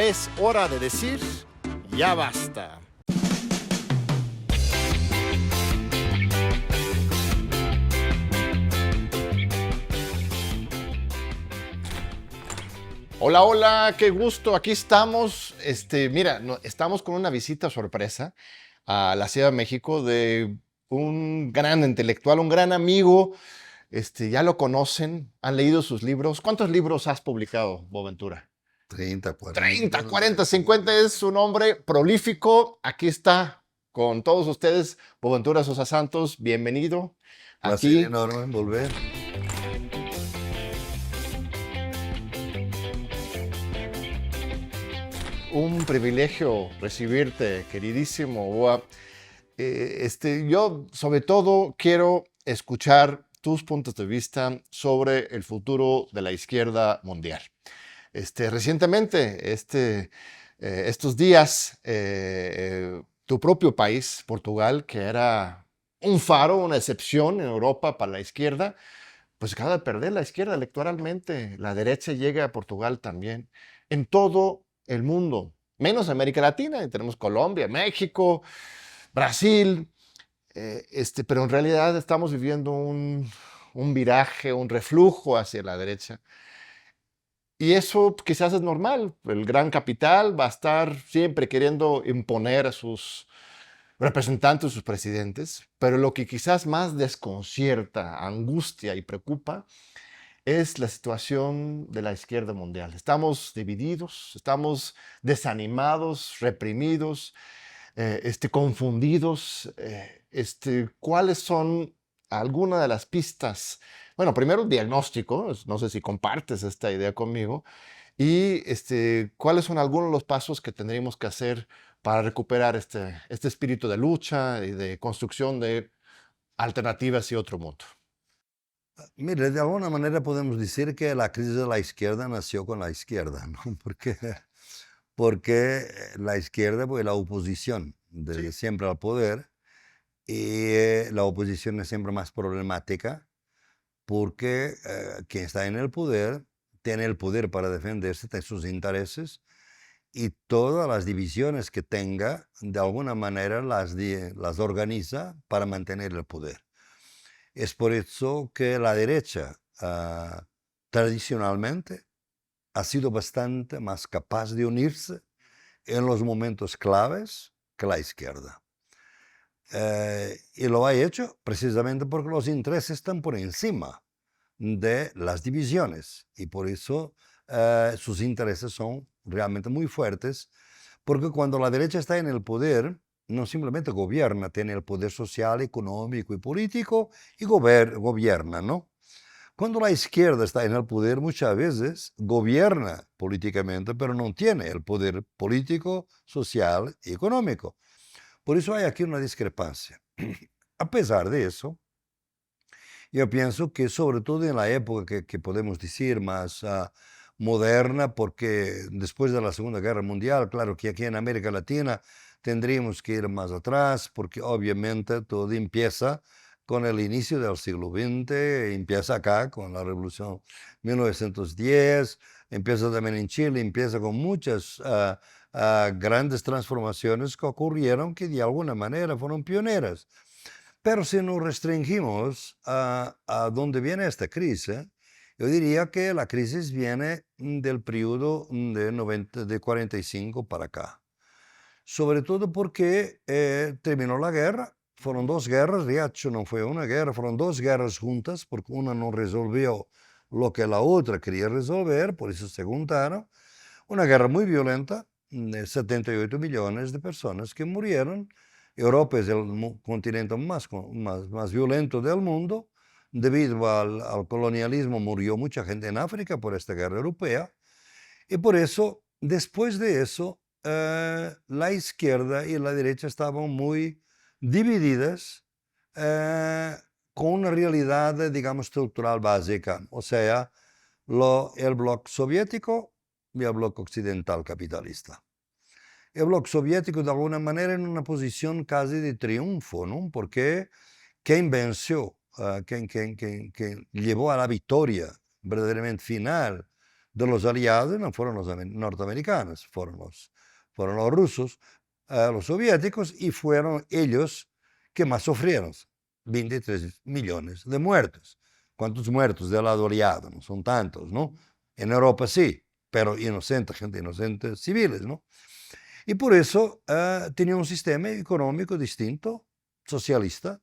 Es hora de decir, ya basta. Hola, hola, qué gusto, aquí estamos. Mira, estamos con una visita sorpresa a la Ciudad de México de un gran intelectual, un gran amigo. Ya lo conocen, han leído sus libros. ¿Cuántos libros has publicado, Boaventura? 30, 40. 30, 40, 50. Es un hombre prolífico. Aquí está con todos ustedes, Boaventura Sosa Santos. Bienvenido Placer aquí. enorme en volver. Un privilegio recibirte, queridísimo Boa. Yo, sobre todo, quiero escuchar tus puntos de vista sobre el futuro de la izquierda mundial. Recientemente, estos días, tu propio país, Portugal, que era un faro, una excepción en Europa para la izquierda, pues acaba de perder la izquierda electoralmente. La derecha llega a Portugal también. En todo el mundo, menos América Latina, y tenemos Colombia, México, Brasil, pero en realidad estamos viviendo un viraje, un reflujo hacia la derecha. Y eso quizás es normal. El gran capital va a estar siempre queriendo imponer a sus representantes, sus presidentes, pero lo que quizás más desconcierta, angustia y preocupa es la situación de la izquierda mundial. Estamos divididos, estamos desanimados, reprimidos, confundidos. ¿Cuáles son algunas de las pistas? Bueno, primero el diagnóstico, no sé si compartes esta idea conmigo, y cuáles son algunos de los pasos que tendríamos que hacer para recuperar este espíritu de lucha y de construcción de alternativas y otro mundo. Mire, de alguna manera podemos decir que la crisis de la izquierda nació con la izquierda, ¿no? Porque la izquierda fue la oposición desde Sí. siempre al poder y la oposición es siempre más problemática porque quien está en el poder tiene el poder para defenderse de sus intereses y todas las divisiones que tenga, de alguna manera las organiza para mantener el poder. Es por eso que la derecha tradicionalmente ha sido bastante más capaz de unirse en los momentos claves que la izquierda. Y lo ha hecho precisamente porque los intereses están por encima de las divisiones y por eso sus intereses son realmente muy fuertes, porque cuando la derecha está en el poder, no simplemente gobierna, tiene el poder social, económico y político y gobierna, ¿no? Cuando la izquierda está en el poder, muchas veces gobierna políticamente, pero no tiene el poder político, social y económico. Por eso hay aquí una discrepancia. A pesar de eso, yo pienso que sobre todo en la época que podemos decir más moderna, porque después de la Segunda Guerra Mundial, claro que aquí en América Latina tendríamos que ir más atrás, porque obviamente todo empieza con el inicio del siglo XX, empieza acá con la Revolución 1910, empieza también en Chile, empieza con muchas grandes transformaciones que ocurrieron que de alguna manera fueron pioneras. Pero si nos restringimos a dónde viene esta crisis, yo diría que la crisis viene del periodo de 45 para acá. Sobre todo porque terminó la guerra, fueron dos guerras, de hecho no fue una guerra, fueron dos guerras juntas, porque una no resolvió lo que la otra quería resolver, por eso se juntaron. Una guerra muy violenta, de 78 millones de personas que murieron. Europa es el continente más violento del mundo. Debido al colonialismo murió mucha gente en África por esta guerra europea. Y por eso, después de eso, la izquierda y la derecha estaban muy divididas eh, con una realidad, digamos, estructural básica. O sea, el bloque soviético y el bloque occidental capitalista. El bloque soviético, de alguna manera, en una posición casi de triunfo, ¿no? Porque quien venció, quien llevó a la victoria verdaderamente final de los aliados no fueron los norteamericanos, fueron los rusos, los soviéticos, y fueron ellos que más sufrieron. 23 millones de muertos. ¿Cuántos muertos del lado aliado? No son tantos, ¿no? En Europa sí, pero inocentes, gente inocente, civiles, ¿no? Y por eso tenía un sistema económico distinto, socialista,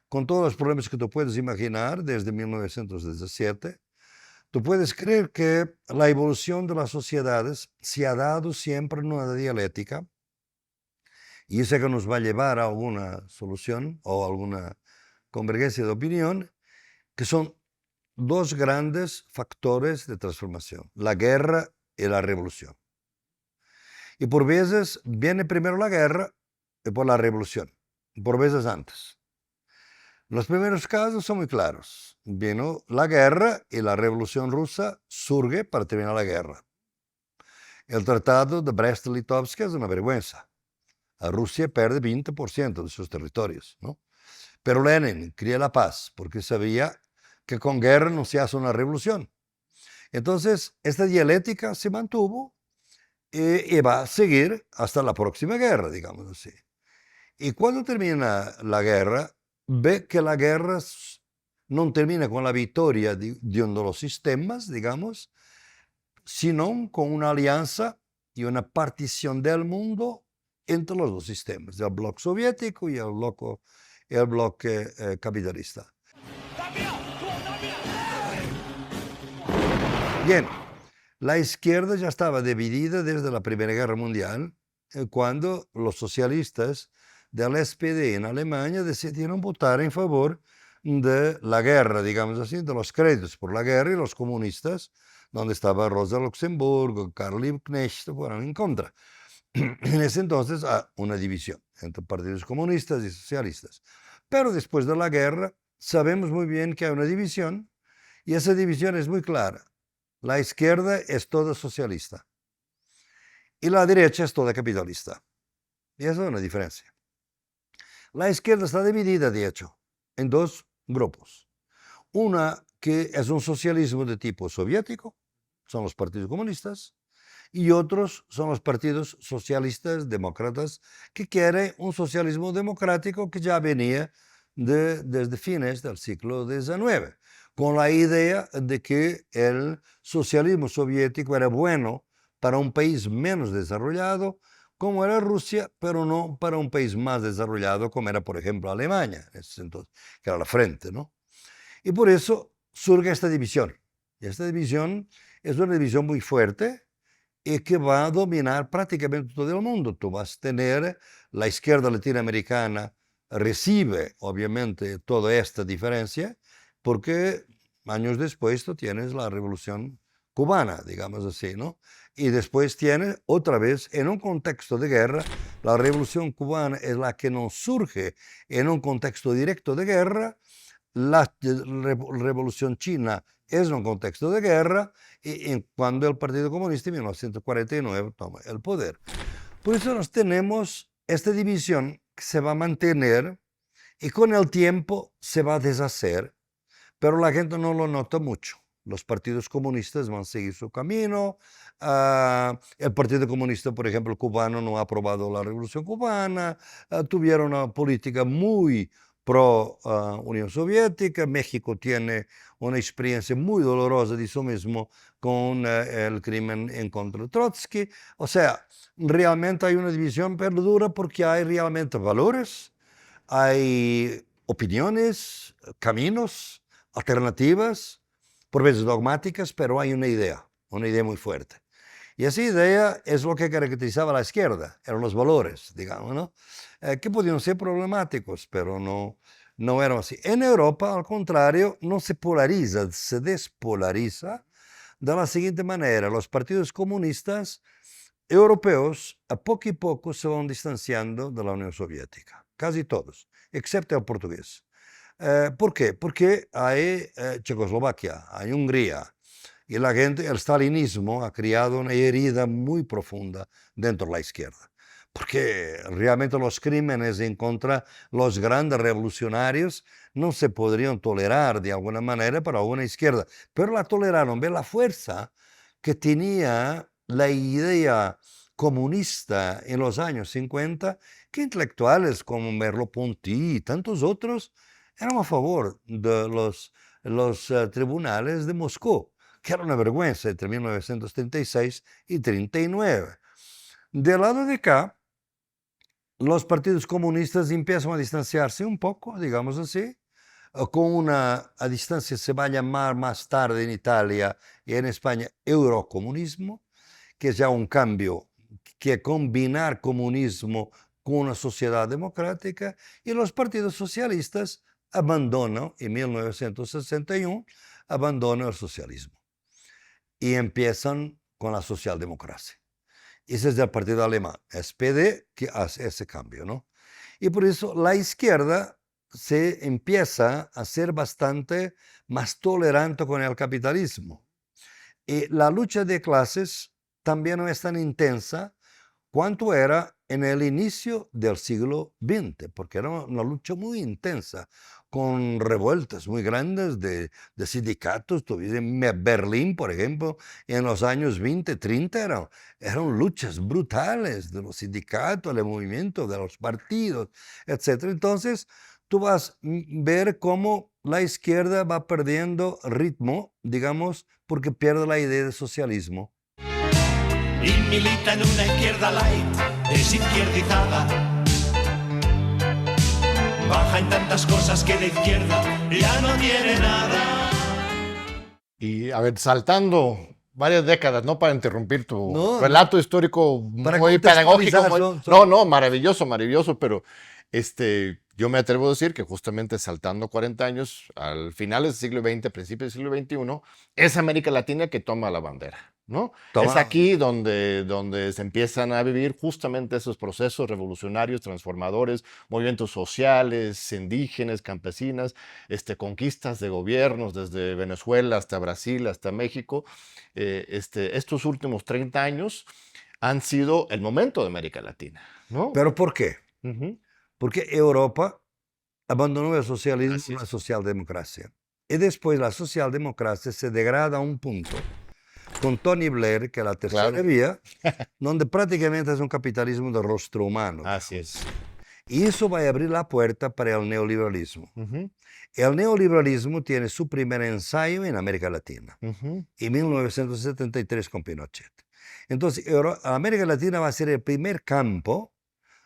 con todos los problemas que tú puedes imaginar desde 1917. Tú puedes creer que la evolución de las sociedades se ha dado siempre en una dialéctica, y eso que nos va a llevar a alguna solución o alguna convergencia de opinión, que son dos grandes factores de transformación, la guerra y la revolución. Y por veces viene primero la guerra y por la revolución, por veces antes. Los primeros casos son muy claros. Vino la guerra y la revolución rusa surge para terminar la guerra. El tratado de Brest-Litovsk es una vergüenza. Rusia pierde 20% de sus territorios, ¿no? Pero Lenin quería la paz porque sabía que con guerra no se hace una revolución. Entonces, esta dialéctica se mantuvo y va a seguir hasta la próxima guerra, digamos así. Y cuando termina la guerra, ve que la guerra no termina con la victoria de uno de los sistemas, digamos, sino con una alianza y una partición del mundo entre los dos sistemas, el bloque soviético y el bloque capitalista. Bien, la izquierda ya estaba dividida desde la Primera Guerra Mundial, cuando los socialistas del SPD en Alemania decidieron votar en favor de la guerra, digamos así, de los créditos por la guerra, y los comunistas, donde estaba Rosa Luxemburgo, Karl Liebknecht, fueron en contra. En ese entonces hay una división entre partidos comunistas y socialistas. Pero después de la guerra sabemos muy bien que hay una división, y esa división es muy clara. La izquierda es toda socialista y la derecha es toda capitalista. Y esa es una diferencia. La izquierda está dividida, de hecho, en dos grupos. Una que es un socialismo de tipo soviético, son los partidos comunistas, y otros son los partidos socialistas demócratas, que quieren un socialismo democrático que ya venía desde fines del siglo XIX, con la idea de que el socialismo soviético era bueno para un país menos desarrollado, como era Rusia, pero no para un país más desarrollado, como era, por ejemplo, Alemania, en ese entonces, que era la frente, ¿no? Y por eso surge esta división. Y esta división es una división muy fuerte y que va a dominar prácticamente todo el mundo. Tú vas a tener la izquierda latinoamericana, recibe obviamente toda esta diferencia, porque años después tú tienes la revolución cubana, digamos así, ¿no? Y después tienes otra vez, en un contexto de guerra, la revolución cubana es la que no surge en un contexto directo de guerra. La revolución china es un contexto de guerra, y cuando el Partido Comunista en 1949 toma el poder. Por eso nos tenemos esta división que se va a mantener y con el tiempo se va a deshacer, pero la gente no lo nota mucho. Los partidos comunistas van a seguir su camino. El Partido Comunista, por ejemplo, cubano, no ha aprobado la Revolución Cubana. Tuvieron una política muy pro Unión Soviética. México tiene una experiencia muy dolorosa de eso mismo con el crimen en contra de Trotsky. O sea, realmente hay una división perdura porque hay realmente valores, hay opiniones, caminos, alternativas, por veces dogmáticas, pero hay una idea muy fuerte. Y esa idea es lo que caracterizaba a la izquierda, eran los valores, digamos, ¿no? Que podían ser problemáticos, pero no eran así. En Europa, al contrario, no se polariza, se despolariza de la siguiente manera. Los partidos comunistas europeos, a poco y poco, se van distanciando de la Unión Soviética, casi todos, excepto el portugués. ¿Por qué? Porque hay Checoslovaquia, hay Hungría, y la gente, el stalinismo ha creado una herida muy profunda dentro de la izquierda. Porque realmente los crímenes en contra los grandes revolucionarios no se podrían tolerar de alguna manera para una izquierda, pero la toleraron. Ve la fuerza que tenía la idea comunista en los años 50, que intelectuales como Merleau-Ponty y tantos otros eran a favor de los tribunales de Moscú, que era una vergüenza entre 1936 y 39. Del lado de acá, los partidos comunistas empiezan a distanciarse un poco, digamos así, con una a distancia se va a llamar más tarde en Italia y en España eurocomunismo, que es ya un cambio, que combinar comunismo con una sociedad democrática, y los partidos socialistas abandonan, en 1961, abandonan el socialismo y empiezan con la socialdemocracia. Ese es el partido alemán, SPD, que hace ese cambio, ¿no? Y por eso la izquierda se empieza a ser bastante más tolerante con el capitalismo. Y la lucha de clases también no es tan intensa cuanto era en el inicio del siglo XX, porque era una lucha muy intensa, con revueltas muy grandes de sindicatos. En Berlín, por ejemplo, en los años 20, 30, eran luchas brutales de los sindicatos, del movimiento, de los partidos, etc. Entonces, tú vas a ver cómo la izquierda va perdiendo ritmo, digamos, porque pierde la idea de socialismo. Y milita en una izquierda light, es izquierdizada. Baja en tantas cosas que de izquierda ya no tiene nada. Y a ver, saltando varias décadas, no para interrumpir tu No, relato histórico muy pedagógico. No, maravilloso, maravilloso, pero yo me atrevo a decir que justamente saltando 40 años, al final del siglo XX, principios del siglo XXI, es América Latina que toma la bandera, ¿no? Es aquí donde se empiezan a vivir justamente esos procesos revolucionarios, transformadores, movimientos sociales, indígenas, campesinas, conquistas de gobiernos desde Venezuela hasta Brasil, hasta México. Estos últimos 30 años han sido el momento de América Latina, ¿no? ¿Pero por qué? Porque Europa abandonó el socialismo y la socialdemocracia. Y después la socialdemocracia se degrada a un punto con Tony Blair, que es la tercera vía, donde prácticamente es un capitalismo de rostro humano. Así es. Y eso va a abrir la puerta para el neoliberalismo. El neoliberalismo tiene su primer ensayo en América Latina, en 1973 con Pinochet. Entonces, América Latina va a ser el primer campo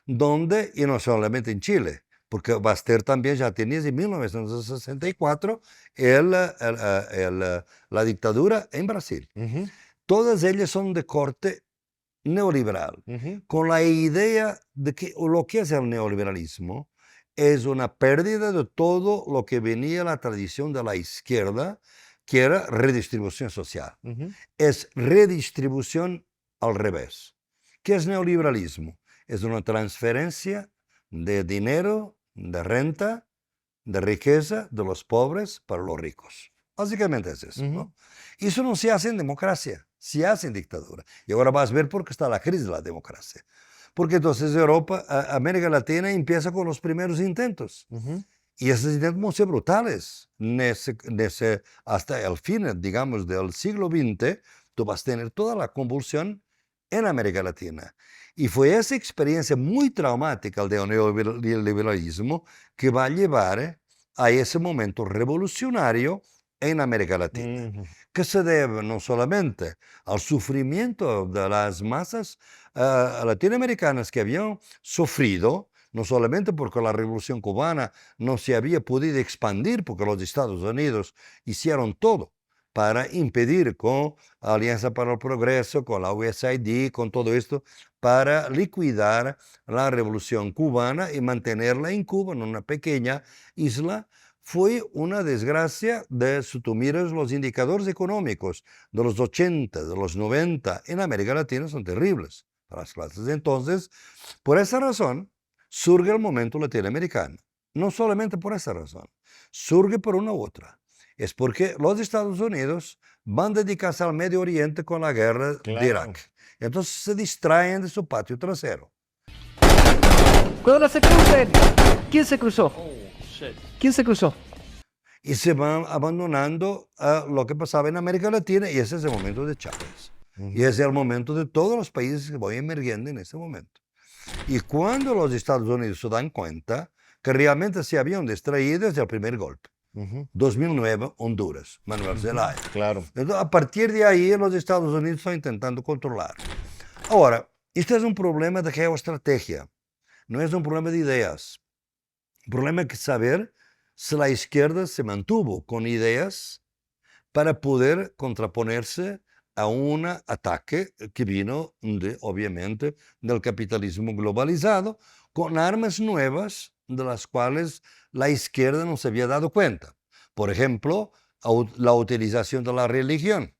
donde, y no solamente en Chile, porque Baster también ya tenía en 1964 la dictadura en Brasil. Todas ellas son de corte neoliberal, con la idea de que lo que es el neoliberalismo es una pérdida de todo lo que venía de la tradición de la izquierda, que era redistribución social. Es redistribución al revés. ¿Qué es neoliberalismo? Es una transferencia de dinero, de renta, de riqueza de los pobres para los ricos. Básicamente es eso, ¿no? Y eso no se hace en democracia, se hace en dictadura. Y ahora vas a ver por qué está la crisis de la democracia. Porque entonces América Latina empieza con los primeros intentos. Y esos intentos van a ser brutales. Hasta el fin, digamos, del siglo XX, tú vas a tener toda la convulsión en América Latina. Y fue esa experiencia muy traumática del neoliberalismo que va a llevar a ese momento revolucionario en América Latina, que se debe no solamente al sufrimiento de las masas latinoamericanas que habían sufrido, no solamente porque la Revolución Cubana no se había podido expandir, porque los Estados Unidos hicieron todo para impedir con Alianza para el Progreso, con la USAID, con todo esto, para liquidar la Revolución Cubana y mantenerla en Cuba, en una pequeña isla. Fue una desgracia si tú miras los indicadores económicos de los 80, de los 90 en América Latina son terribles para las clases. Entonces, por esa razón, surge el momento latinoamericano. No solamente por esa razón, surge por una u otra. Es porque los Estados Unidos van a dedicarse al Medio Oriente con la guerra de Irak. Entonces se distraen de su patio trasero. Cuando se crucen, ¿quién se cruzó? ¿Quién se cruzó? y se van abandonando a lo que pasaba en América Latina, y ese es el momento de Chávez. Y es el momento de todos los países que van emergiendo en ese momento. Y cuando los Estados Unidos se dan cuenta que realmente se habían distraído desde el primer golpe, 2009, Honduras, Manuel Zelaya. Claro. Entonces, a partir de ahí, los Estados Unidos están intentando controlar. Ahora, este es un problema de geoestrategia, no es un problema de ideas. El problema es que saber si la izquierda se mantuvo con ideas para poder contraponerse a un ataque que vino, obviamente, del capitalismo globalizado, con armas nuevas de las cuales la izquierda no se había dado cuenta. Por ejemplo, la utilización de la religión.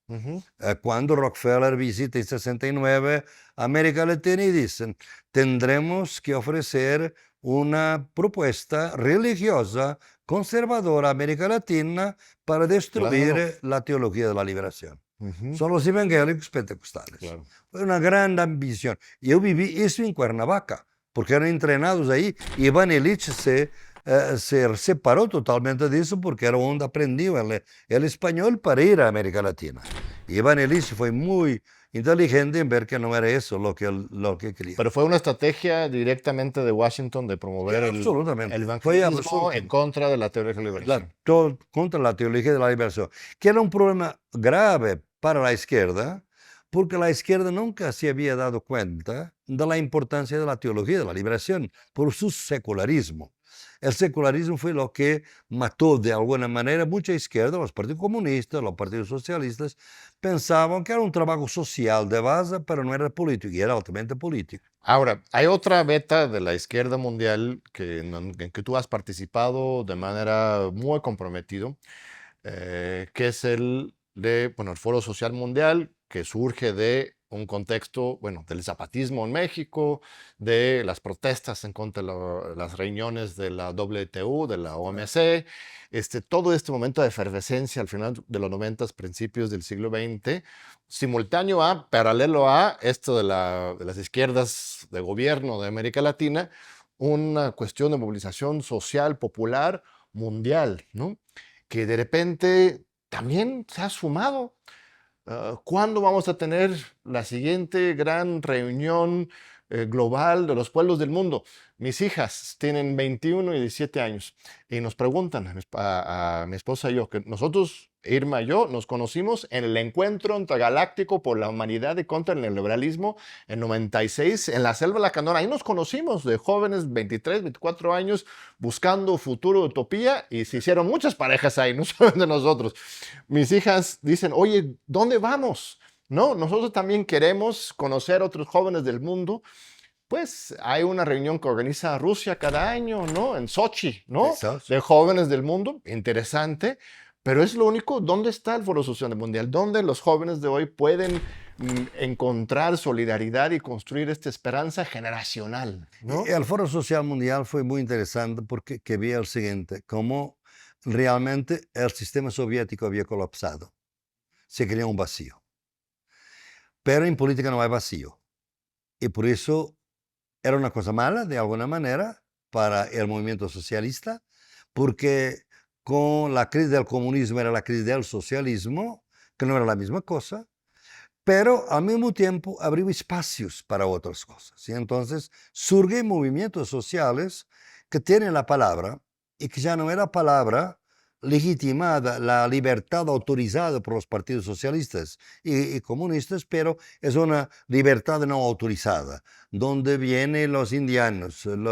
Cuando Rockefeller visita en 69 América Latina y dicen, tendremos que ofrecer una propuesta religiosa conservadora a América Latina para destruir la teología de la liberación. Son los evangélicos pentecostales. Claro. Fue una gran ambición. Yo viví eso en Cuernavaca, porque eran entrenados ahí. Iván Illich se separó totalmente de eso porque era donde aprendió el español para ir a América Latina. Iván Illich fue muy inteligente en ver que no era eso lo que quería. Pero fue una estrategia directamente de Washington de promover absolutamente. el evangelismo en contra de la teología de la liberación. Contra la teología de la liberación, que era un problema grave para la izquierda, porque la izquierda nunca se había dado cuenta de la importancia de la teología de la liberación por su secularismo. El secularismo fue lo que mató de alguna manera mucha izquierda. Los partidos comunistas, los partidos socialistas pensaban que era un trabajo social de base, pero no era político, y era altamente político. Ahora, hay otra beta de la izquierda mundial en que tú has participado de manera muy comprometido, que es el Foro Social Mundial, que surge de un contexto, del zapatismo en México, de las protestas en contra de las reuniones de la WTO, de la OMC, todo este momento de efervescencia al final de los 90, principios del siglo XX, paralelo a esto de las izquierdas de gobierno de América Latina, una cuestión de movilización social, popular, mundial, ¿no? Que de repente también se ha sumado. ¿Cuándo vamos a tener la siguiente gran reunión global de los pueblos del mundo? Mis hijas tienen 21 y 17 años y nos preguntan a mi esposa y yo, que nosotros, Irma y yo, nos conocimos en el encuentro intergaláctico por la humanidad y contra el neoliberalismo en 96 en la Selva de la Canora. Ahí nos conocimos de jóvenes, 23, 24 años, buscando futuro, utopía, y se hicieron muchas parejas ahí, no solamente nosotros. Mis hijas dicen, oye, ¿dónde vamos? No, nosotros también queremos conocer a otros jóvenes del mundo. Pues hay una reunión que organiza Rusia cada año, ¿no? En Sochi, ¿no? De jóvenes del mundo, interesante, pero es lo único. ¿Dónde está el Foro Social Mundial? ¿Dónde los jóvenes de hoy pueden encontrar solidaridad y construir esta esperanza generacional, ¿no? El Foro Social Mundial fue muy interesante porque veía el siguiente, cómo realmente el sistema soviético había colapsado. Se creó un vacío. Pero en política no hay vacío. Y por eso era una cosa mala, de alguna manera, para el movimiento socialista, porque con la crisis del comunismo era la crisis del socialismo, que no era la misma cosa, pero al mismo tiempo abrió espacios para otras cosas. Y entonces surgen movimientos sociales que tienen la palabra y que ya no era palabra legitimada, la libertad autorizada por los partidos socialistas y comunistas, pero es una libertad no autorizada, donde vienen los indianos, sobre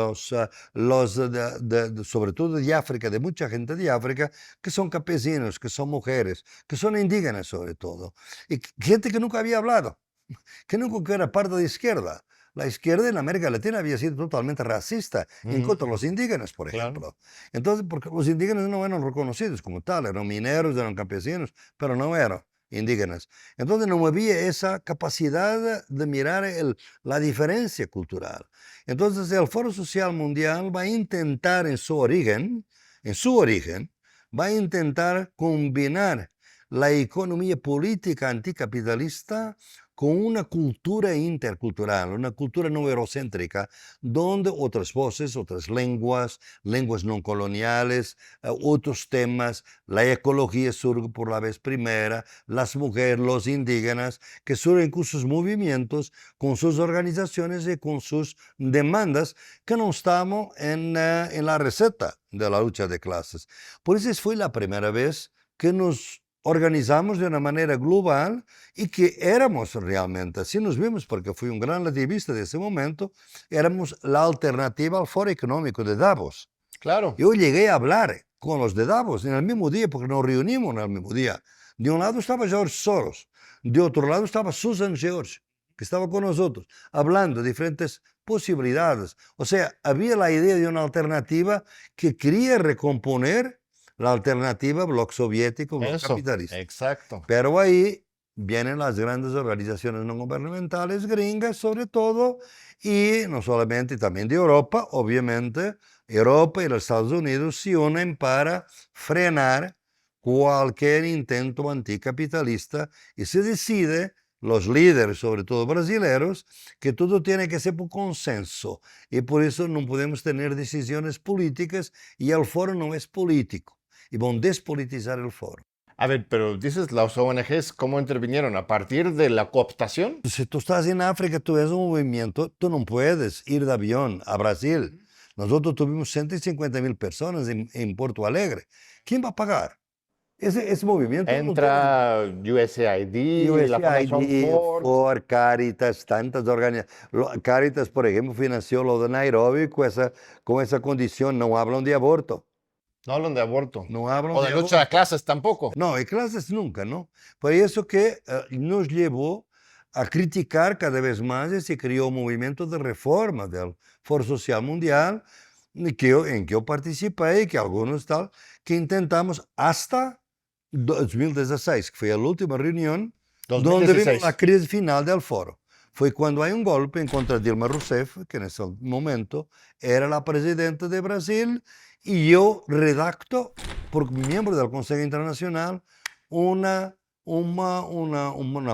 todo de África, de mucha gente de África, que son campesinos, que son mujeres, que son indígenas sobre todo, y gente que nunca había hablado, que nunca era parte de la izquierda. La izquierda en América Latina había sido totalmente racista en contra de los indígenas, por ejemplo. Entonces, porque los indígenas no eran reconocidos como tal, eran mineros, eran campesinos, pero no eran indígenas. Entonces no había esa capacidad de mirar la diferencia cultural. Entonces el Foro Social Mundial va a intentar en su origen, va a intentar combinar la economía política anticapitalista con una cultura intercultural, una cultura no eurocéntrica, donde otras voces, otras lenguas, lenguas no coloniales, otros temas, la ecología surge por la vez primera, las mujeres, los indígenas, que surgen con sus movimientos, con sus organizaciones y con sus demandas, que no estamos en la receta de la lucha de clases. Por eso fue la primera vez que nos organizamos de una manera global y que éramos realmente, así nos vimos, porque fui un gran activista de ese momento, éramos la alternativa al Foro Económico de Davos. Claro. Yo llegué a hablar con los de Davos en el mismo día, porque nos reunimos en el mismo día. De un lado estaba George Soros, de otro lado estaba Susan George, que estaba con nosotros, hablando de diferentes posibilidades. O sea, había la idea de una alternativa que quería recomponer la alternativa bloque soviético, bloque capitalista. Exacto. Pero ahí vienen las grandes organizaciones no gubernamentales gringas, sobre todo, y no solamente, también de Europa, obviamente. Europa y los Estados Unidos se unen para frenar cualquier intento anticapitalista y se decide, los líderes, sobre todo brasileños, que todo tiene que ser por consenso y por eso no podemos tener decisiones políticas y el foro no es político y van a despolitizar el foro. A ver, pero dices, las ONGs, ¿cómo intervinieron? ¿A partir de la cooptación? Si tú estás en África, tú ves un movimiento, tú no puedes ir de avión a Brasil. Nosotros tuvimos 150,000 personas en Porto Alegre. ¿Quién va a pagar? Ese movimiento... Entra USAID, la Fundación Ford. Ford, Caritas, tantas organizaciones. Caritas, por ejemplo, financió lo de Nairobi con esa condición. No hablan de aborto. No hablan de aborto. No hablan O de lucha de clases tampoco. No, de clases nunca, ¿no? Por eso que nos llevó a criticar cada vez más y se creó un movimiento de reforma del Foro Social Mundial en que yo participé y que algunos tal, que intentamos hasta 2016, que fue la última reunión, 2016. donde vimos la crisis final del foro. Fue cuando hay un golpe en contra de Dilma Rousseff, que en ese momento era la presidenta de Brasil, y yo redacto, por miembro del Consejo Internacional, una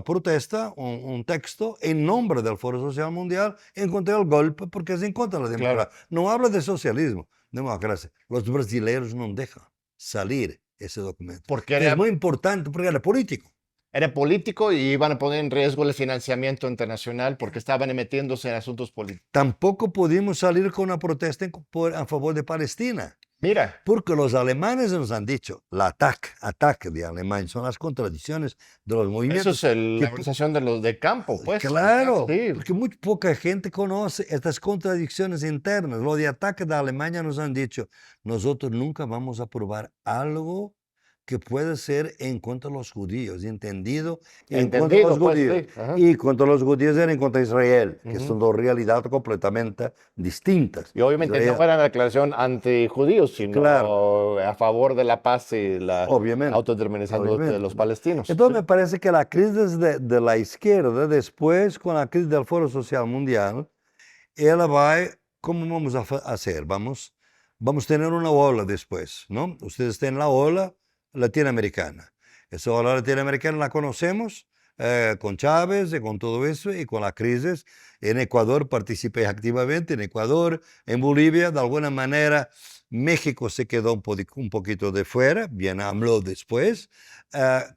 protesta, un texto en nombre del Foro Social Mundial en contra del golpe, porque es en contra de la democracia. Claro. No habla de socialismo, democracia. Los brasileños no dejan salir ese documento. Porque es muy importante, porque era político. Era político y iban a poner en riesgo el financiamiento internacional porque estaban metiéndose en asuntos políticos. Tampoco pudimos salir con una protesta a favor de Palestina. Mira. Porque los alemanes nos han dicho, la ataque de Alemania, son las contradicciones de los movimientos. Eso es la organización de los de campo, pues. Claro, sí. Porque muy poca gente conoce estas contradicciones internas. Lo de ataque de Alemania nos han dicho, nosotros nunca vamos a aprobar algo que puede ser en contra de los judíos, entendido en contra de los judíos. Pues, sí. Y contra los judíos era en contra de Israel, que son dos realidades completamente distintas. Y obviamente Israel, no era una declaración antijudíos, sino claro, a favor de la paz y la autodeterminación obviamente de los palestinos. Entonces me parece que la crisis de la izquierda, después con la crisis del Foro Social Mundial, ella va, ¿cómo vamos a hacer? Vamos a tener una ola después, ¿no? Ustedes tienen la ola latinoamericana. Esa ola latinoamericana la conocemos con Chávez y con todo eso y con la crisis. En Ecuador participé activamente, en Ecuador, en Bolivia, de alguna manera México se quedó un poquito de fuera, bien habló después.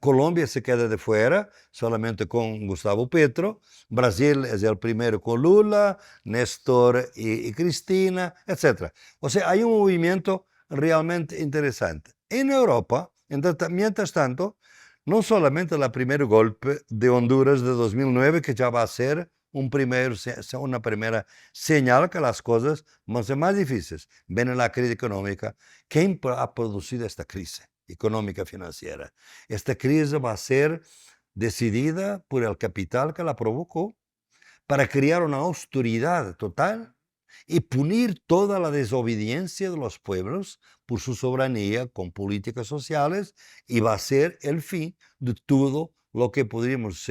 Colombia se queda de fuera, solamente con Gustavo Petro. Brasil es el primero con Lula, Néstor y Cristina, etc. O sea, hay un movimiento realmente interesante. En Europa, mientras tanto, no solamente el primer golpe de Honduras de 2009, que ya va a ser una primera señal que las cosas van a ser más difíciles. Viene la crisis económica. ¿Quién ha producido esta crisis económica financiera? Esta crisis va a ser decidida por el capital que la provocó para crear una austeridad total y punir toda la desobediencia de los pueblos por su soberanía con políticas sociales, y va a ser el fin de todo lo que podríamos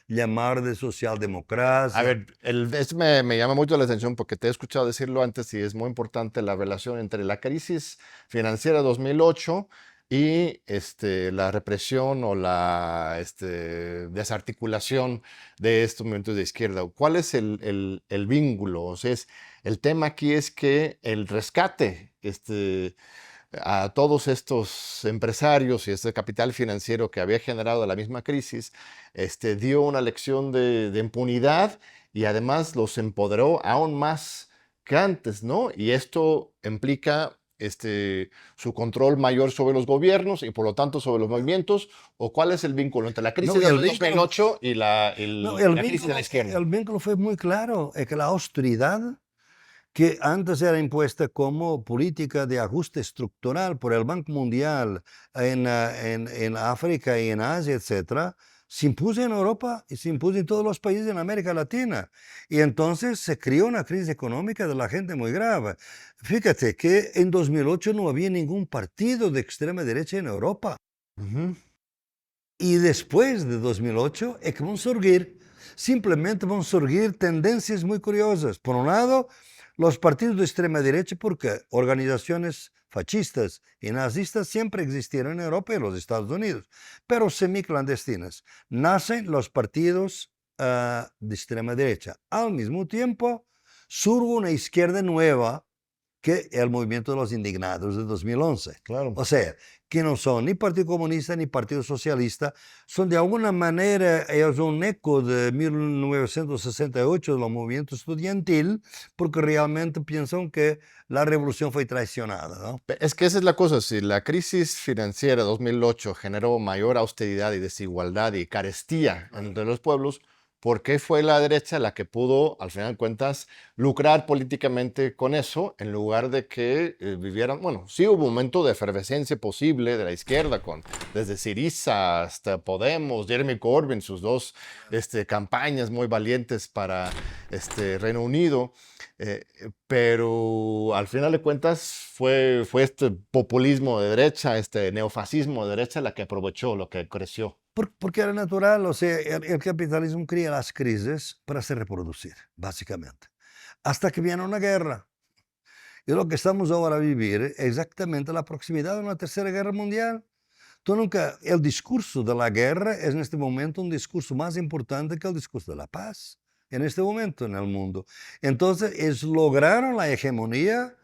llamar de socialdemocracia. A ver, esto me llama mucho la atención porque te he escuchado decirlo antes y es muy importante la relación entre la crisis financiera 2008, y la represión o la desarticulación de estos movimientos de izquierda. ¿Cuál es el vínculo? O sea, el tema aquí es que el rescate a todos estos empresarios y este capital financiero que había generado la misma crisis, dio una lección de impunidad y además los empoderó aún más que antes, ¿no? Y esto implica su control mayor sobre los gobiernos y por lo tanto sobre los movimientos. ¿O cuál es el vínculo entre la crisis No, de el vínculo, 2008 y no, la crisis de la izquierda? el vínculo fue muy claro, es que la austeridad que antes era impuesta como política de ajuste estructural por el Banco Mundial en África y en Asia, etcétera, se impuso en Europa y se impuso en todos los países en América Latina. Y entonces se creó una crisis económica de la gente muy grave. Fíjate que en 2008 no había ningún partido de extrema derecha en Europa. Ujú. Y después de 2008 es que van a surgir, simplemente van a surgir tendencias muy curiosas. Por un lado, los partidos de extrema derecha, porque organizaciones fascistas y nazistas siempre existieron en Europa y en los Estados Unidos, pero semiclandestinas. Nacen los partidos de extrema derecha. Al mismo tiempo, surge una izquierda nueva, que el movimiento de los indignados de 2011. Claro. O sea, que no son ni Partido Comunista ni Partido Socialista, son de alguna manera ellos un eco de 1968 del movimiento estudiantil, porque realmente piensan que la revolución fue traicionada, ¿no? Es que esa es la cosa, si la crisis financiera de 2008 generó mayor austeridad y desigualdad y carestía entre los pueblos, ¿por qué fue la derecha la que pudo, al final de cuentas, lucrar políticamente con eso en lugar de que vivieran? Bueno, sí hubo un momento de efervescencia posible de la izquierda, desde Syriza hasta Podemos, Jeremy Corbyn, sus dos campañas muy valientes para Reino Unido. Pero al final de cuentas fue este populismo de derecha, este neofascismo de derecha la que aprovechó, lo que creció. Porque era natural, o sea, el capitalismo crea las crisis para se reproducir, básicamente. Hasta que viene una guerra. Y lo que estamos ahora a vivir es exactamente la proximidad de una tercera guerra mundial. Tú nunca, el discurso de la guerra es en este momento un discurso más importante que el discurso de la paz, en este momento en el mundo. Entonces, lograron la hegemonía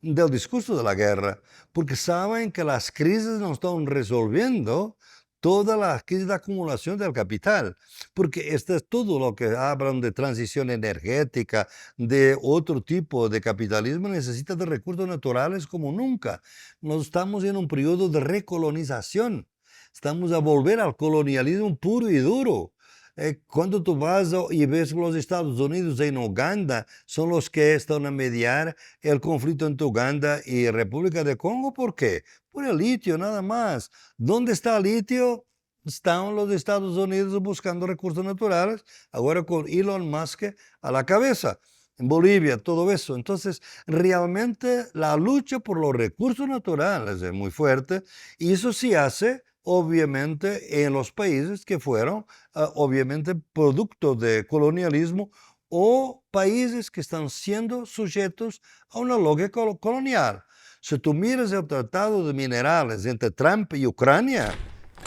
del discurso de la guerra, porque saben que las crisis no están resolviendo toda la crisis de acumulación del capital, porque esto es todo lo que hablan de transición energética, de otro tipo de capitalismo, necesita de recursos naturales como nunca. Nos estamos en un periodo de recolonización, estamos a volver al colonialismo puro y duro. Cuando tú vas y ves que los Estados Unidos en Uganda son los que están a mediar el conflicto entre Uganda y República de Congo, ¿por qué? Por el litio, nada más. ¿Dónde está el litio? Están los Estados Unidos buscando recursos naturales, ahora con Elon Musk a la cabeza. En Bolivia, todo eso. Entonces, realmente la lucha por los recursos naturales es muy fuerte y eso sí hace, obviamente, en los países que fueron, obviamente, producto de colonialismo o países que están siendo sujetos a una lógica colonial. Si tú miras el tratado de minerales entre Trump y Ucrania,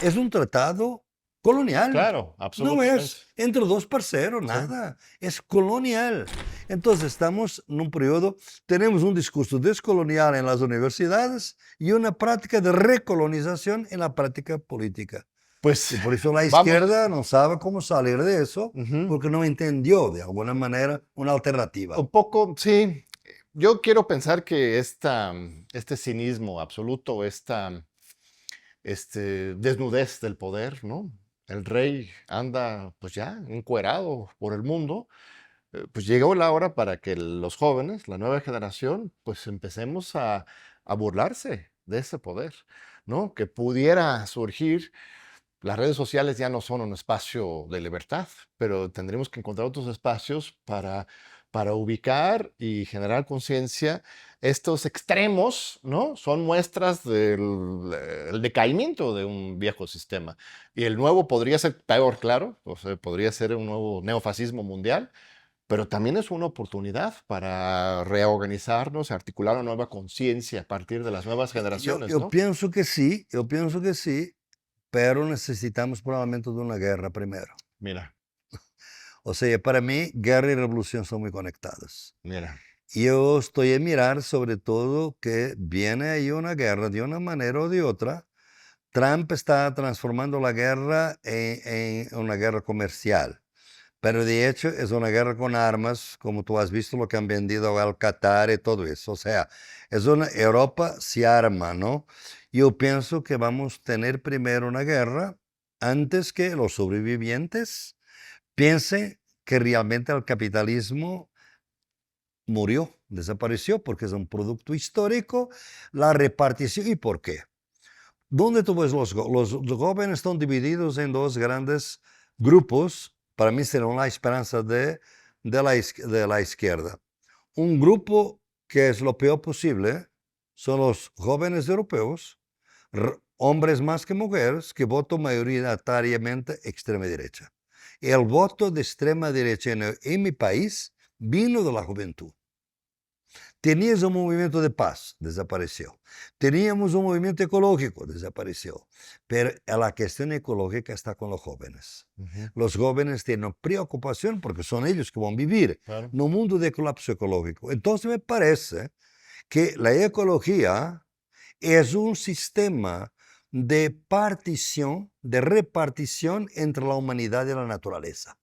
es un tratado colonial. Claro, No absolutamente. es entre dos parceros, nada. Es colonial. Entonces estamos en un periodo, tenemos un discurso descolonial en las universidades y una práctica de recolonización en la práctica política. Pues Y por eso la vamos. izquierda no sabe cómo salir de eso, Ujú. porque no entendió de alguna manera una alternativa. Un poco, sí. Yo quiero pensar que este cinismo absoluto, esta desnudez del poder, ¿no? El rey anda pues ya encuerado por el mundo. Pues llegó la hora para que los jóvenes, la nueva generación, pues empecemos a burlarse de ese poder, ¿no? Que pudiera surgir. Las redes sociales ya no son un espacio de libertad, pero tendremos que encontrar otros espacios para ubicar y generar conciencia. Estos extremos, ¿no? Son muestras del el decaimiento de un viejo sistema. Y el nuevo podría ser peor, claro, o sea, podría ser un nuevo neofascismo mundial, pero también es una oportunidad para reorganizarnos, articular una nueva conciencia a partir de las nuevas generaciones, Yo ¿no? pienso que sí, pero necesitamos probablemente de una guerra primero. Mira, O sea, para mí, guerra y revolución son muy conectadas. mira. Yo estoy a mirar sobre todo que viene ahí una guerra de una manera o de otra. Trump está transformando la guerra en una guerra comercial, pero de hecho es una guerra con armas, como tú has visto lo que han vendido al Qatar y todo eso. O sea, Europa se arma, ¿no? Yo pienso que vamos a tener primero una guerra antes que los sobrevivientes piensen que realmente el capitalismo murió, desapareció, porque es un producto histórico, la repartición. ¿Y por qué? ¿Dónde tú ves los jóvenes están divididos en dos grandes grupos? Para mí serán la esperanza de la izquierda. Un grupo que es lo peor posible son los jóvenes europeos, hombres más que mujeres, que votan mayoritariamente extrema derecha. El voto de extrema derecha en mi país vino de la juventud. Tenías un movimiento de paz, desapareció. Teníamos un movimiento ecológico, desapareció. Pero la cuestión ecológica está con los jóvenes. Ujú, Los jóvenes tienen preocupación porque son ellos que van a vivir claro. en un mundo de colapso ecológico. Entonces me parece que la ecología es un sistema de partición, de repartición entre la humanidad y la naturaleza.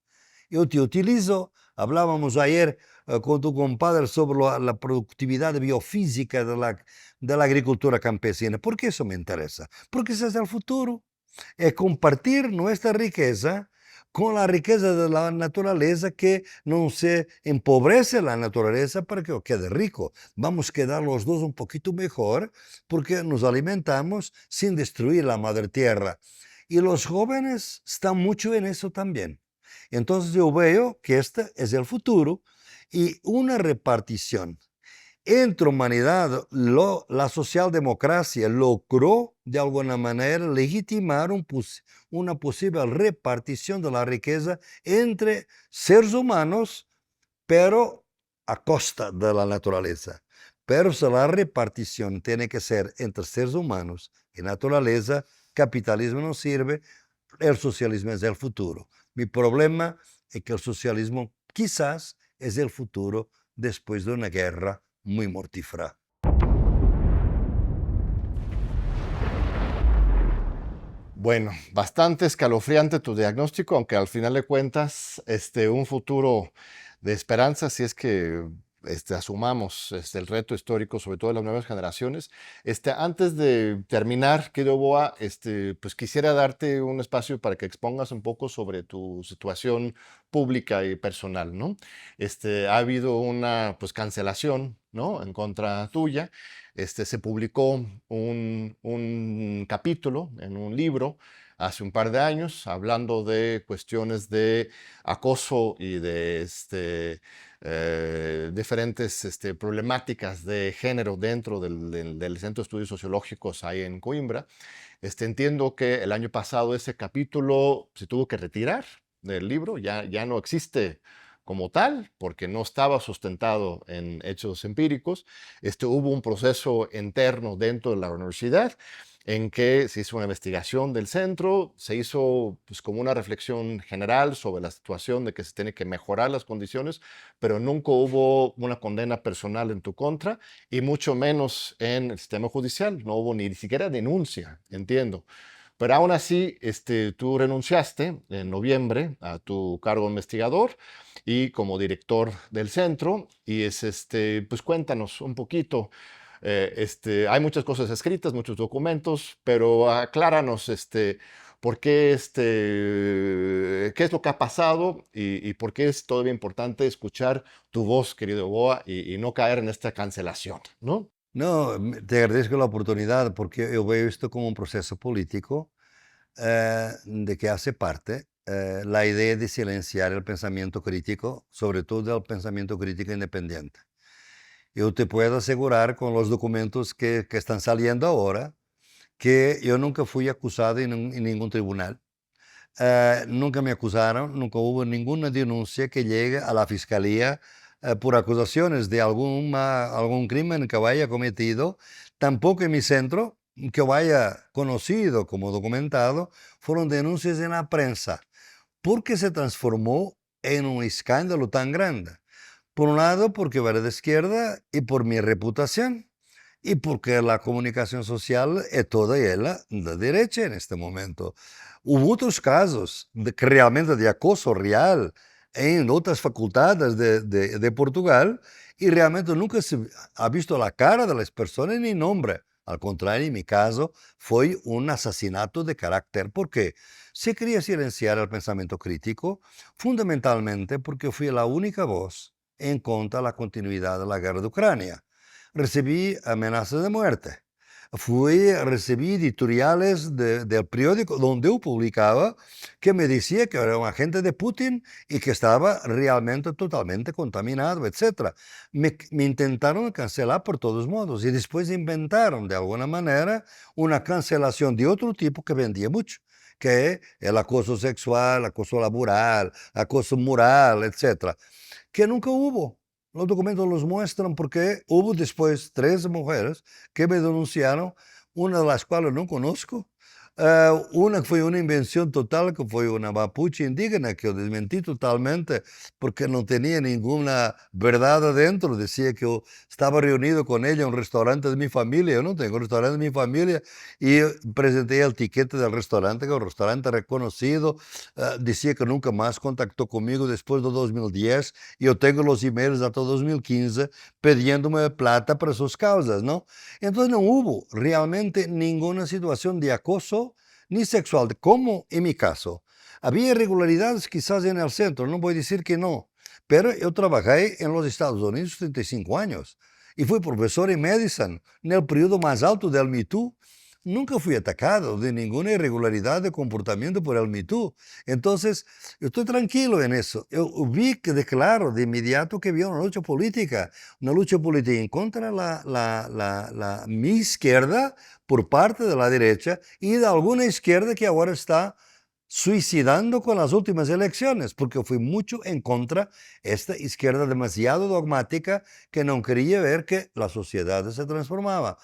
Yo te utilizo, hablábamos ayer con tu compadre sobre la productividad biofísica de la agricultura campesina. ¿Por qué eso me interesa? Porque ese es el futuro. Es compartir nuestra riqueza con la riqueza de la naturaleza, que no se empobrece la naturaleza para que quede rico. Vamos a quedar los dos un poquito mejor porque nos alimentamos sin destruir la madre tierra. Y los jóvenes están mucho en eso también. Entonces yo veo que este es el futuro y una repartición entre humanidad. La socialdemocracia logró de alguna manera legitimar una posible repartición de la riqueza entre seres humanos, pero a costa de la naturaleza. Pero si la repartición tiene que ser entre seres humanos y naturaleza, capitalismo no sirve, el socialismo es el futuro. Mi problema es que el socialismo quizás es el futuro después de una guerra muy mortífera. Bueno, bastante escalofriante tu diagnóstico, aunque al final de cuentas, un futuro de esperanza, si es que asumamos el reto histórico, sobre todo de las nuevas generaciones. Antes de terminar, querido Boa, pues quisiera darte un espacio para que expongas un poco sobre tu situación pública y personal, ¿no? Ha habido una pues cancelación, ¿no? En contra tuya. Se publicó un capítulo en un libro hace un par de años hablando de cuestiones de acoso y de diferentes problemáticas de género dentro del Centro de Estudios Sociológicos ahí en Coimbra. Entiendo que el año pasado ese capítulo se tuvo que retirar del libro, ya no existe como tal, porque no estaba sustentado en hechos empíricos. Hubo un proceso interno dentro de la universidad en que se hizo una investigación del centro, se hizo pues, como una reflexión general sobre la situación de que se tiene que mejorar las condiciones, pero nunca hubo una condena personal en tu contra y mucho menos en el sistema judicial. No hubo ni siquiera denuncia, entiendo. Pero aún así, tú renunciaste en noviembre a tu cargo investigador y como director del centro. Y pues cuéntanos un poquito. Hay muchas cosas escritas, muchos documentos, pero acláranos, por qué, qué es lo que ha pasado y por qué es todavía importante escuchar tu voz, querido Boa, y no caer en esta cancelación, ¿no? No, te agradezco la oportunidad porque yo veo esto como un proceso político de que hace parte la idea de silenciar el pensamiento crítico, sobre todo el pensamiento crítico independiente. Yo te puedo asegurar con los documentos que están saliendo ahora que yo nunca fui acusado en ningún tribunal. nunca me acusaron, nunca hubo ninguna denuncia que llegue a la fiscalía por acusaciones de algún crimen que vaya cometido. Tampoco en mi centro, que vaya conocido como documentado, fueron denuncias en la prensa, porque se transformó en un escándalo tan grande. Por un lado, porque era de izquierda y por mi reputación, y porque la comunicación social es toda ella de derecha en este momento. Hubo otros casos realmente de acoso real en otras facultades de Portugal y realmente nunca se ha visto la cara de las personas ni nombre. Al contrario, en mi caso fue un asesinato de carácter porque se quería silenciar el pensamiento crítico, fundamentalmente porque fui la única voz en contra de la continuidad de la guerra de Ucrania. Recibí amenazas de muerte. Recibí editoriales del periódico donde yo publicaba que me decía que era un agente de Putin y que estaba realmente totalmente contaminado, etc. Me intentaron cancelar por todos modos y después inventaron de alguna manera una cancelación de otro tipo que vendía mucho, que es el acoso sexual, acoso laboral, acoso moral, etc., que nunca hubo. Los documentos los muestran porque hubo después 3 mujeres que me denunciaron, una de las cuales no conozco. Una que fue una invención total, que fue una mapuche indígena, que yo desmentí totalmente porque no tenía ninguna verdad adentro. Decía que yo estaba reunido con ella en un restaurante de mi familia. Yo no tengo un restaurante de mi familia. Y presenté el tiquete del restaurante, que es un restaurante reconocido. Decía que nunca más contactó conmigo después de 2010. Y yo tengo los emails hasta 2015 pidiéndome plata para sus causas, ¿no? Entonces no hubo realmente ninguna situación de acoso ni sexual, como en mi caso. Había irregularidades quizás en el centro, no voy a decir que no, pero yo trabajé en los Estados Unidos 35 años y fui profesor en Madison en el periodo más alto del Me Too. Nunca fui atacado de ninguna irregularidad de comportamiento por el Me Too. Entonces, yo estoy tranquilo en eso. Yo vi que declaro de inmediato que había una lucha política en contra de mi izquierda por parte de la derecha y de alguna izquierda que ahora está suicidando con las últimas elecciones, porque fui mucho en contra de esta izquierda demasiado dogmática que no quería ver que la sociedad se transformaba.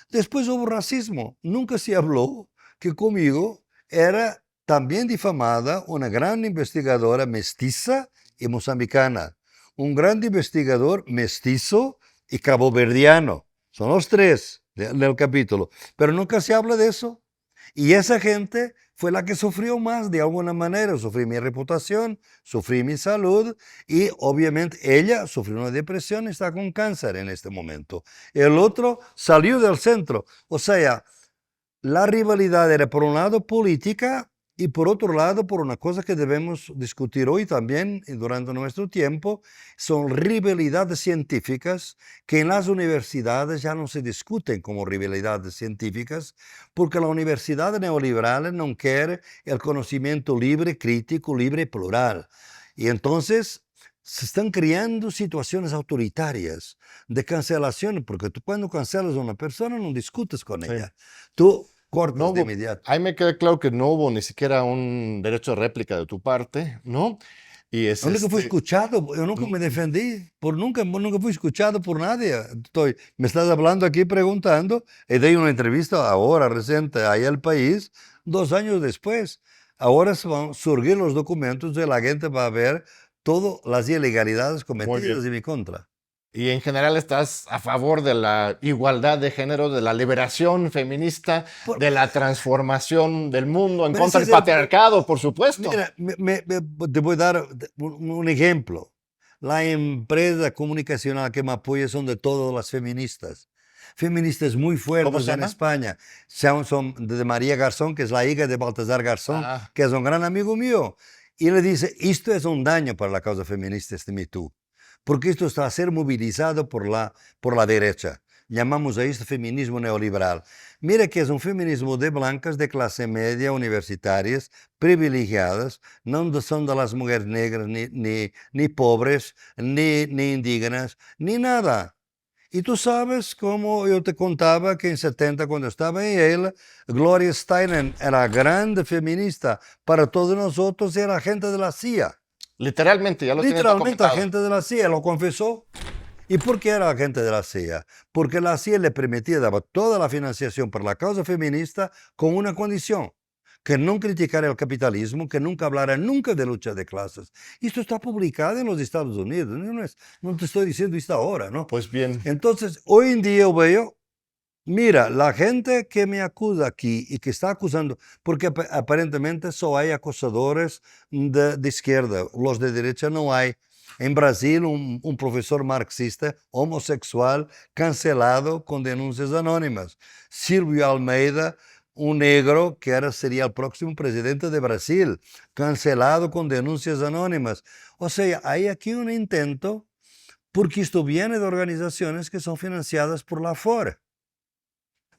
Después hubo racismo. Nunca se habló que conmigo era también difamada una gran investigadora mestiza y mozambicana, un gran investigador mestizo y caboverdiano. Son los 3 del capítulo. Pero nunca se habla de eso. Y esa gente fue la que sufrió más de alguna manera. Sufrí mi reputación, sufrí mi salud y obviamente ella sufrió una depresión y está con cáncer en este momento. El otro salió del centro. O sea, la rivalidad era por un lado política y por otro lado por una cosa que debemos discutir hoy también y durante nuestro tiempo, son rivalidades científicas que en las universidades ya no se discuten como rivalidades científicas porque la universidad neoliberal no quiere el conocimiento libre, crítico, libre y plural. Y entonces se están creando situaciones autoritarias de cancelación, porque tú cuando cancelas a una persona no discutes con ella. Tú cortas No de hubo, inmediato. ahí me queda claro que no hubo ni siquiera un derecho de réplica de tu parte, ¿no? Y es Yo nunca fui escuchado, yo nunca me defendí, nunca fui escuchado por nadie. Me estás hablando aquí preguntando, y di una entrevista ahora reciente ahí al país, 2 años después. Ahora se van a surgir los documentos y la gente va a ver todas las ilegalidades muy bien. cometidas en mi contra. Y en general estás a favor de la igualdad de género, de la liberación feminista, Por- de la transformación del mundo en Pero contra ese del es el patriarcado, por supuesto. Mira, te voy a dar un ejemplo. La empresa comunicacional que me apoya son de todas las feministas. Feministas muy ¿Cómo fuertes se en llama? España. Son de María Garzón, que es la hija de Baltasar Garzón, Ah, que es un gran amigo mío. Y le dice, esto es un daño para la causa feminista, este Me Too, porque esto está a ser movilizado por la derecha. Llamamos a esto feminismo neoliberal. Mira que es un feminismo de blancas de clase media, universitarias, privilegiadas, no son de las mujeres negras, ni pobres, ni indígenas, ni nada. Y tú sabes, como yo te contaba, que en 70, cuando estaba en Yale, Gloria Steinem era grande feminista. Para todos nosotros era agente de la CIA. Literalmente, ya lo tienes Literalmente documentado. agente de la CIA, lo confesó. ¿Y por qué era agente de la CIA? Porque la CIA le permitía, daba toda la financiación para la causa feminista con una condición, que no criticara el capitalismo, que nunca hablara nunca de lucha de clases. Y esto está publicado en los Estados Unidos, no te estoy diciendo esto ahora, ¿no? Pues bien, Entonces, hoy en día veo, mira, la gente que me acusa aquí y que está acusando, porque aparentemente solo hay acosadores de izquierda, los de derecha no hay. En Brasil, un profesor marxista homosexual cancelado con denuncias anónimas. Silvio Almeida, un negro que ahora sería el próximo presidente de Brasil, cancelado con denuncias anónimas. O sea, hay aquí un intento, porque esto viene de organizaciones que son financiadas por la FORE.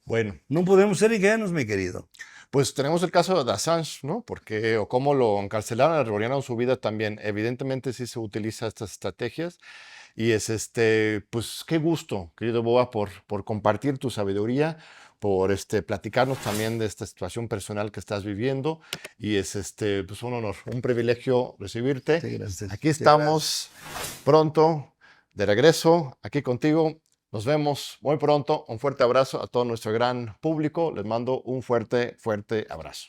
bueno, No podemos ser ingenuos, mi querido. pues tenemos el caso de Assange, ¿no? Porque, o cómo lo encarcelaron, arrebolaron su vida también. Evidentemente sí se utiliza estas estrategias. Y es pues qué gusto, querido Boa, por compartir tu sabiduría, por platicarnos también de esta situación personal que estás viviendo. Y es pues un honor, un privilegio recibirte. Sí, gracias. Aquí Sí, gracias. estamos pronto, de regreso, aquí contigo. Nos vemos muy pronto. Un fuerte abrazo a todo nuestro gran público. Les mando un fuerte, fuerte abrazo.